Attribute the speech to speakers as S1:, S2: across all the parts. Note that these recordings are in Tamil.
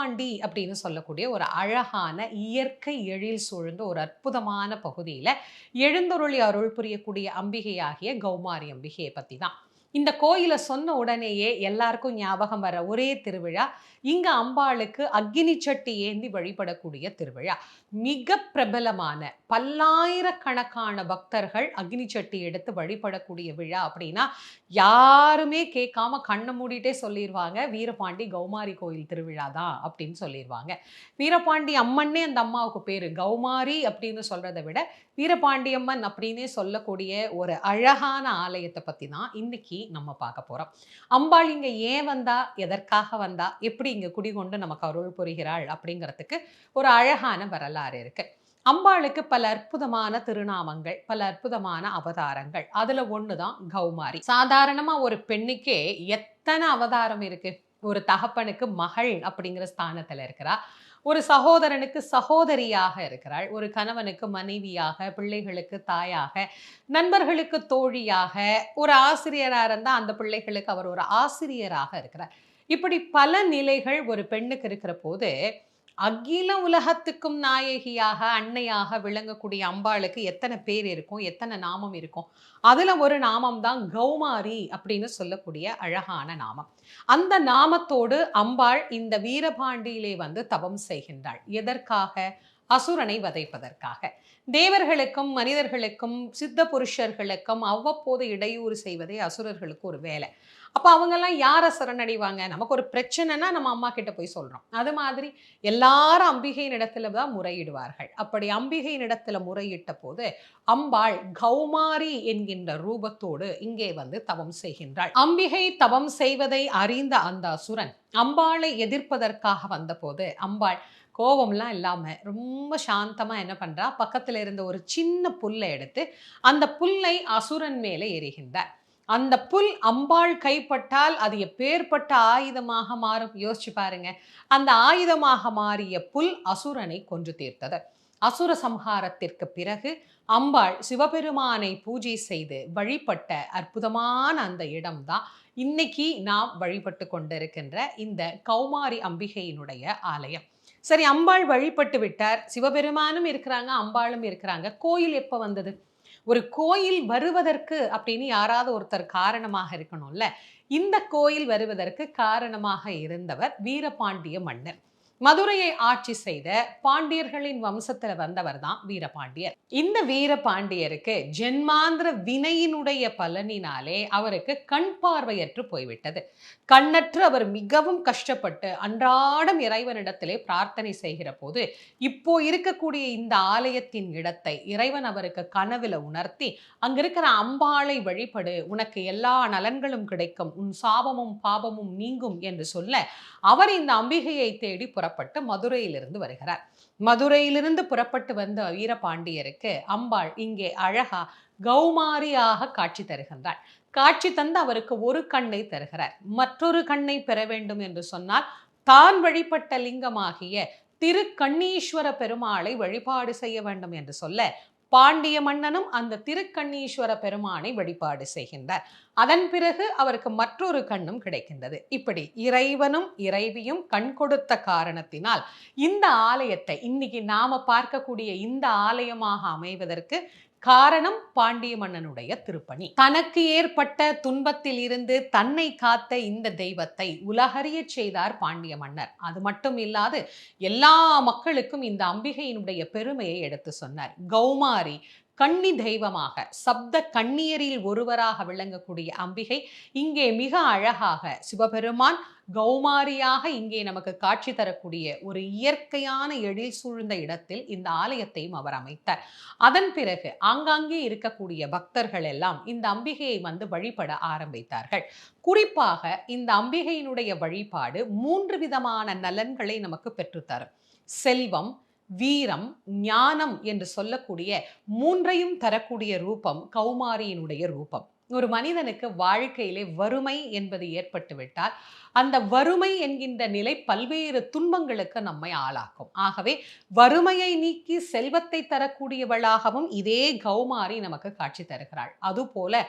S1: வீரபாண்டி அப்படின்னு சொல்லக்கூடிய ஒரு அழகான இயற்கை எழில் சூழ்ந்த ஒரு அற்புதமான பகுதியில எழுந்தருளி அருள் புரியக்கூடிய அம்பிகையாகிய கௌமாரி அம்பிகையை பத்தி தான். இந்த கோயிலை சொன்ன உடனேயே எல்லாருக்கும் ஞாபகம் வர ஒரே திருவிழா, இங்க அம்பாளுக்கு அக்கினி சட்டி ஏந்தி வழிபடக்கூடிய திருவிழா. மிக பிரபலமான பல்லாயிரக்கணக்கான பக்தர்கள் அக்னி சட்டி எடுத்து வழிபடக்கூடிய விழா அப்படின்னா, யாருமே கேட்காம கண்ண மூடிட்டே சொல்லிருவாங்க, வீரபாண்டி கௌமாரி கோயில் திருவிழா தான் அப்படின்னு சொல்லிருவாங்க. வீரபாண்டி அம்மன்னே அந்த அம்மாவுக்கு பேரு. கௌமாரி அப்படின்னு சொல்றத விட வீரபாண்டியம்மன் அப்படின்னே சொல்லக்கூடிய ஒரு அழகான ஆலயத்தை பத்தி தான் இன்னைக்கு நம்ம பார்க்க போறோம். அம்பாள் இங்க ஏன் வந்தா, எதற்காக வந்தா, எப்படி இங்க குடிகொண்டு நமக்கு அருள் புரிகிறாள் அப்படிங்கிறதுக்கு ஒரு அழகான வரலாறு இருக்கு. அம்பாளுக்கு பல அற்புதமான திருநாமங்கள், பல அற்புதமான அவதாரங்கள். அதுல ஒண்ணுதான் கௌமாரி. சாதாரணமா ஒரு பெண்ணுக்கே எத்தனை அவதாரம் இருக்கு. ஒரு தகப்பனுக்கு மகள் அப்படிங்கிற ஸ்தானத்துல இருக்கிறா. ஒரு சகோதரனுக்கு சகோதரியாக இருக்கிறாள். ஒரு கணவனுக்கு மனைவியாக, பிள்ளைகளுக்கு தாயாக, நண்பர்களுக்கு தோழியாக, ஒரு ஆசிரியரா இருந்தா அந்த பிள்ளைகளுக்கு அவர் ஒரு ஆசிரியராக இருக்கிறார். இப்படி பல நிலைகள் ஒரு பெண்ணுக்கு இருக்கிற போது, அகில உலகத்துக்கும் நாயகியாக, அன்னையாக விளங்கக்கூடிய அம்பாளுக்கு எத்தனை பேர் இருக்கும், எத்தனை நாமம் இருக்கும். அதுல ஒரு நாமம் தான் கௌமாரி அப்படின்னு சொல்லக்கூடிய அழகான நாமம். அந்த நாமத்தோடு அம்பாள் இந்த வீரபாண்டியிலே வந்து தவம் செய்கின்றாள். எதற்காக? அசுரனை வதைப்பதற்காக. தேவர்களுக்கும் மனிதர்களுக்கும் சித்த புருஷர்களுக்கும் அவ்வப்போது இடையூறு செய்வதே அசுரர்களுக்கு ஒரு வேலை. அப்ப அவங்கெல்லாம் யாரை சரணடைவாங்க? நமக்கு ஒரு பிரச்சனைனா நம்ம அம்மா கிட்ட போய் சொல்றோம். அது மாதிரி எல்லாரும் அம்பிகையின் இடத்துல தான் முறையிடுவார்கள். அப்படி அம்பிகையின் இடத்துல முறையிட்ட போது அம்பாள் கௌமாரி என்கின்ற ரூபத்தோடு இங்கே வந்து தவம் செய்கின்றாள். அம்பிகை தவம் செய்வதை அறிந்த அந்த அசுரன் அம்பாளை எதிர்ப்பதற்காக வந்தபோது அம்பாள் கோபம்லாம் இல்லாம ரொம்ப சாந்தமா என்ன பண்றா, பக்கத்துல இருந்த ஒரு சின்ன புல்லை எடுத்து அந்த புல்லை அசுரன் மேலே எறிகின்றார். அந்த புல் அம்பாள் கைப்பட்டால் அது எப்பேற்பட்ட ஆயுதமாக மாறும், யோசிச்சு பாருங்க. அந்த ஆயுதமாக மாறிய புல் அசுரனை கொன்று தீர்த்தது. அசுர சம்ஹாரத்திற்கு பிறகு அம்பாள் சிவபெருமானை பூஜை செய்து வழிபட்ட அற்புதமான அந்த இடம்தான் இன்னைக்கு நாம் வழிபட்டு கொண்டிருக்கின்ற இந்த கௌமாரி அம்பிகையினுடைய ஆலயம். சரி, அம்பாள் வழிபட்டு விட்டார், சிவபெருமானும் இருக்கிறாங்க, அம்பாளும் இருக்கிறாங்க. கோயில் எப்ப வந்தது? ஒரு கோயில் வருவதற்கு அப்படின்னு யாராவது ஒருத்தர் காரணமாக இருக்கணும்ல. இந்த கோயில் வருவதற்கு காரணமாக இருந்தவர் வீரபாண்டிய மன்னர். மதுரையை ஆட்சி செய்த பாண்டியர்களின் வம்சத்துல வந்தவர் தான் வீரபாண்டியர். இந்த வீரபாண்டியருக்கு ஜென்மாந்திர வினையினுடைய பலனினாலே அவருக்கு கண் பார்வையற்று போய்விட்டது. கண்ணற்று அவர் மிகவும் கஷ்டப்பட்டு அன்றாடம் இறைவனிடத்திலே பிரார்த்தனை செய்கிற போது, இப்போ இருக்கக்கூடிய இந்த ஆலயத்தின் இடத்தை இறைவன் அவருக்கு கனவுல உணர்த்தி, அங்க இருக்கிற அம்பாளை வழிபடு, உனக்கு எல்லா நலன்களும் கிடைக்கும், உன் சாபமும் பாபமும் நீங்கும் என்று சொல்ல, அவர் இந்த அம்பிகையை தேடி புறப்பட்டு மதுரையிலிருந்து வருகிறார். மதுரையிலிருந்து புறப்பட்டு வந்த வீரபாண்டியருக்கு அம்பாள் இங்கே அழகா கௌமாரியாக காட்சி தருகின்றாள். காட்சி தந்து அவருக்கு ஒரு கண்ணை தருகிறார். மற்றொரு கண்ணை பெற வேண்டும் என்று சொன்னால் தான் வழிபட்ட லிங்கமாகிய திருக்கண்ணீஸ்வர பெருமாளை வழிபாடு செய்ய வேண்டும் என்று சொல்ல, பாண்டிய மன்னனும் அந்த திருக்கண்ணீஸ்வர பெருமானை வழிபாடு செய்கின்றார். அதன் பிறகு அவருக்கு மற்றொரு கண்ணும் கிடைக்கின்றது. இப்படி இறைவனும் இறைவியும் கண் கொடுத்த காரணத்தினால் இந்த ஆலயத்தை இன்னைக்கு நாம பார்க்கக்கூடிய இந்த ஆலயமாக அமைவதற்கு காரணம் பாண்டிய மன்னனுடைய திருப்பணி. தனக்கு ஏற்பட்ட துன்பத்தில் இருந்து தன்னை காத்த இந்த தெய்வத்தை உலகறிய செய்தார் பாண்டிய மன்னர். அது மட்டும் இல்லாது எல்லா மக்களுக்கும் இந்த அம்பிகையினுடைய பெருமையை எடுத்து சொன்னார். கௌமாரி கன்னி தெய்வமாக, சப்த கன்னியரில் ஒருவராக விளங்கக்கூடிய அம்பிகை இங்கே மிக அழகாக சிவபெருமான் கௌமாரியாக இங்கே நமக்கு காட்சி தரக்கூடிய ஒரு இயற்கையான எழில் சூழ்ந்த இடத்தில் இந்த ஆலயத்தையும் அவர் அமைத்தார். அதன் பிறகு ஆங்காங்கே இருக்கக்கூடிய பக்தர்கள் எல்லாம் இந்த அம்பிகையை வந்து வழிபட ஆரம்பித்தார்கள். குறிப்பாக இந்த அம்பிகையினுடைய வழிபாடு 3 விதமான நலன்களை நமக்கு பெற்றுத்தரும். செல்வம், வீரம், ஞானம் என்று சொல்லக்கூடிய 3ஐயும் தரக்கூடிய ரூபம் கௌமாரியினுடைய ரூபம். ஒரு மனிதனுக்கு வாழ்க்கையிலே வறுமை என்பது ஏற்பட்டு விட்டால் அந்த வறுமை என்கின்ற நிலை பல்வேறு துன்பங்களுக்கு நம்மை ஆளாக்கும். ஆகவே வறுமையை நீக்கி செல்வத்தை தரக்கூடியவளாகவும் இதே கௌமாரி நமக்கு காட்சி தருகிறாள். அதுபோல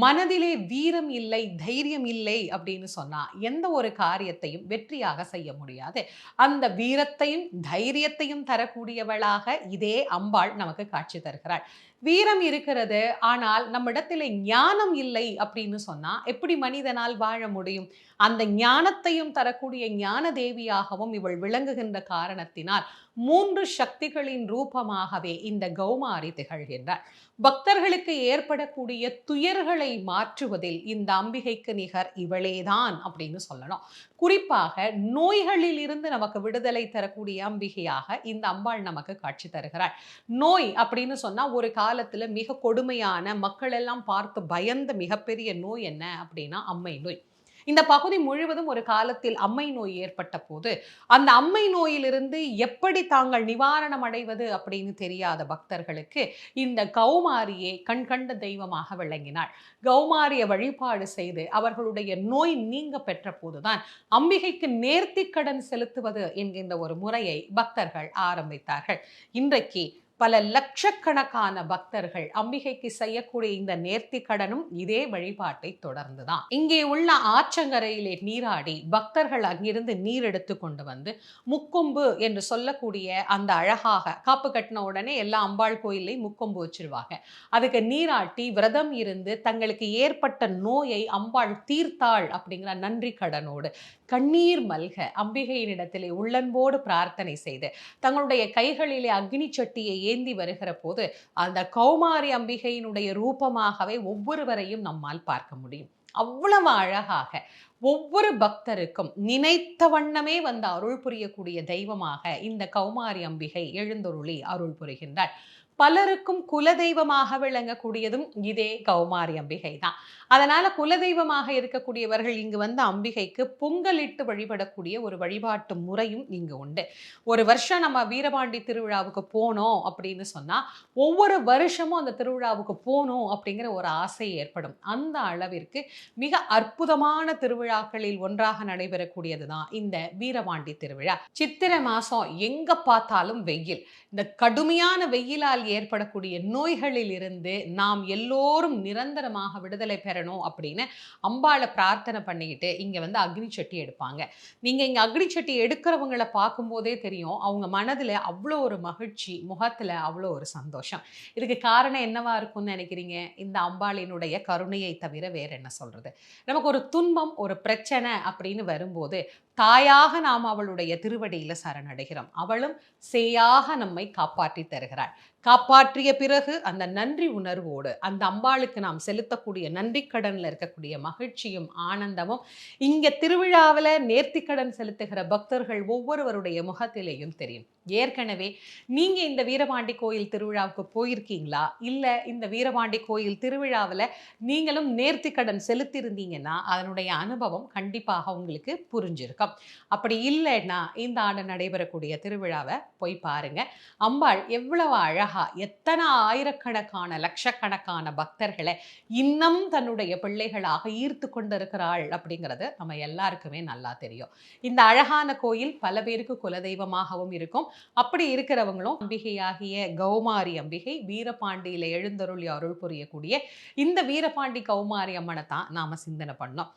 S1: மனதிலே வீரம் இல்லை, தைரியம் இல்லை அப்படின்னு சொன்னா எந்த ஒரு காரியத்தையும் வெற்றியாக செய்ய முடியாது. அந்த வீரத்தையும் தைரியத்தையும் தரக்கூடியவளாக இதே அம்பாள் நமக்கு காட்சி தருகிறாள். வீரம் இருக்கிறது, ஆனால் நம்மிடத்திலே ஞானம் இல்லை அப்படின்னு சொன்னா எப்படி மனிதனால் வாழ முடியும்? அந்த ஞானத்தையும் தரக்கூடிய ஞான தேவியாகவும் இவள் விளங்குகின்ற காரணத்தினால் 3 சக்திகளின் ரூபமாகவே இந்த கௌமாரி திகழ்கின்றாள். பக்தர்களுக்கு ஏற்படக்கூடிய துயர்களை மாற்றுவதில் இந்த அம்பிகைக்கு நிகர் இவளேதான் அப்படின்னு சொல்லணும். குறிப்பாக நோய்களில் இருந்து நமக்கு விடுதலை தரக்கூடிய அம்பிகையாக இந்த அம்பாள் நமக்கு காட்சி தருகிறாள். நோய் அப்படின்னு சொன்னா ஒரு காலத்துல மிக கொடுமையான, மக்கள் எல்லாம் பார்த்து பயந்த மிகப்பெரிய நோய் என்ன அப்படின்னா அம்மை நோய். இந்த பகுதி முழுவதும் ஒரு காலத்தில் அம்மை நோய் ஏற்பட்ட போது அந்த அம்மை நோயிலிருந்து எப்படி தாங்கள் நிவாரணம் அடைவது அப்படின்னு தெரியாத பக்தர்களுக்கு இந்த கௌமாரியை கண்கண்ட தெய்வமாக விளங்கினாள். கௌமாரிய வழிபாடு செய்து அவர்களுடைய நோய் நீங்க பெற்ற போதுதான் அம்பிகைக்கு நேர்த்திக்கடன் செலுத்துவது என்கின்ற ஒரு முறையை பக்தர்கள் ஆரம்பித்தார்கள். இன்றைக்கு பல லட்சக்கணக்கான பக்தர்கள் அம்பிகைக்கு செய்யக்கூடிய இந்த நேர்த்தி கடனும் இதே வழிபாட்டை தொடர்ந்துதான். இங்கே உள்ள ஆற்றங்கரையிலே நீராடி பக்தர்கள் அங்கிருந்து நீர் எடுத்து கொண்டு வந்து முக்கொம்பு என்று சொல்லக்கூடிய அந்த அழகாக காப்பு கட்டின உடனே எல்லா அம்பாள் கோயிலையும் முக்கொம்பு வச்சிருவாங்க. அதுக்கு நீராட்டி விரதம் இருந்து தங்களுக்கு ஏற்பட்ட நோயை அம்பாள் தீர்த்தாள் அப்படிங்கிற நன்றி கடனோடு கண்ணீர் மல்க அம்பிகையினிடத்திலே உள்ளன்போடு பிரார்த்தனை செய்து தங்களுடைய கைகளிலே அக்னி சட்டியை ஏந்தி வருகிற போது அந்த கௌமாரி அம்பிகையினுடைய ரூபமாகவே ஒவ்வொருவரையும் நம்மால் பார்க்க முடியும். அவ்வளவு அழகாக ஒவ்வொரு பக்தருக்கும் நினைத்த வண்ணமே வந்து அருள் புரியக்கூடிய தெய்வமாக இந்த கௌமாரி அம்பிகை எழுந்தருளி அருள் புரிகின்றார். பலருக்கும் குலதெய்வமாக விளங்கக்கூடியதும் இதே கௌமாரி அம்பிகை தான். அதனால குலதெய்வமாக இருக்கக்கூடியவர்கள் இங்கு வந்த அம்பிகைக்கு பொங்கலிட்டு வழிபடக்கூடிய ஒரு வழிபாட்டு முறையும் இங்கு உண்டு. ஒரு வருஷம் நம்ம வீரபாண்டி திருவிழாவுக்கு போனோம் அப்படின்னு சொன்னா ஒவ்வொரு வருஷமும் அந்த திருவிழாவுக்கு போகணும் அப்படிங்கிற ஒரு ஆசை ஏற்படும். அந்த அளவிற்கு மிக அற்புதமான திருவிழாக்களில் ஒன்றாக நடைபெறக்கூடியது தான் இந்த வீரபாண்டி திருவிழா. சித்திரை மாசம் எங்க பார்த்தாலும் வெயில். இந்த கடுமையான வெயிலால் ஏற்படக்கூடிய நோய்களில் இருந்து நாம் எல்லோரும் நிரந்தரமாக விடுதலை பெறணும் அப்படின்னு அம்பாளை பிரார்த்தனை பண்ணிக்கிட்டு இங்க வந்து அக்னி சட்டி எடுப்பாங்க. நீங்க இங்க அக்னி சட்டி எடுக்கிறவங்களை பார்க்கும்போதே தெரியும் அவங்க மனதுல அவ்வளோ ஒரு மகிழ்ச்சி, முகத்துல அவ்வளோ ஒரு சந்தோஷம். இதுக்கு காரணம் என்னவா இருக்கும்னு நினைக்கிறீங்க? இந்த அம்பாளினுடைய கருணையை தவிர வேற என்ன சொல்றது? நமக்கு ஒரு துன்பம், ஒரு பிரச்சனை அப்படின்னு வரும்போது தாயாக நாம் அவளுடைய திருவடியில சரணடைகிறோம். அவளும் சேயாக நம்மை காப்பாற்றி தருகிறாள். காப்பாற்றிய பிறகு அந்த நன்றி உணர்வோடு அந்த அம்பாளுக்கு நாம் செலுத்தக்கூடிய நன்றி கடன்ல இருக்கக்கூடிய மகிழ்ச்சியும் ஆனந்தமும் இங்க திருவிழாவில் நேர்த்திக்கடன் செலுத்துகிற பக்தர்கள் ஒவ்வொருவருடைய முகத்திலேயும் தெரியும். ஏற்கனவே நீங்க இந்த வீரபாண்டி கோயில் திருவிழாவுக்கு போயிருக்கீங்களா? இல்ல இந்த வீரபாண்டி கோயில் திருவிழாவில் நீங்களும் நேர்த்திக்கடன் செலுத்தியிருந்தீங்கன்னா அதனுடைய அனுபவம் கண்டிப்பாக உங்களுக்கு புரிஞ்சிருக்கும். அப்படி இல்லைன்னா இந்த ஆண்டு நடைபெறக்கூடிய திருவிழாவை போய் பாருங்க. அம்பாள் எவ்வளவு அழகா எத்தனை ஆயிரக்கணக்கான லட்சக்கணக்கான பக்தர்களை இன்னும் தன்னுடைய பிள்ளைகளாக ஈர்த்து கொண்டிருக்கிறாள் அப்படிங்கிறது நம்ம எல்லாருக்குமே நல்லா தெரியும். இந்த அழகான கோயில் பல பேருக்கு குலதெய்வமாகவும் இருக்கும். அப்படி இருக்கிறவங்களும் அம்பிகையாகிய கௌமாரி அம்பிகை வீரபாண்டியில எழுந்தருளி அருள் புரியக்கூடிய இந்த வீரபாண்டி கௌமாரி அம்மனை தான் நாம சிந்தனை பண்ணோம்.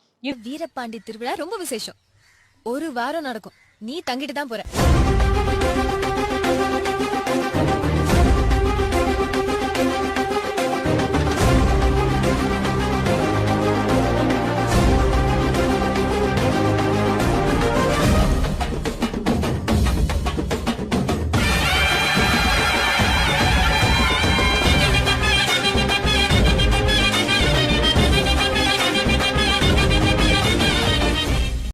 S2: வீரபாண்டி திருவிழா ரொம்ப விசேஷம். ஒரு வாரம் நடக்கும். நீ தங்கிட்டு தான் போற.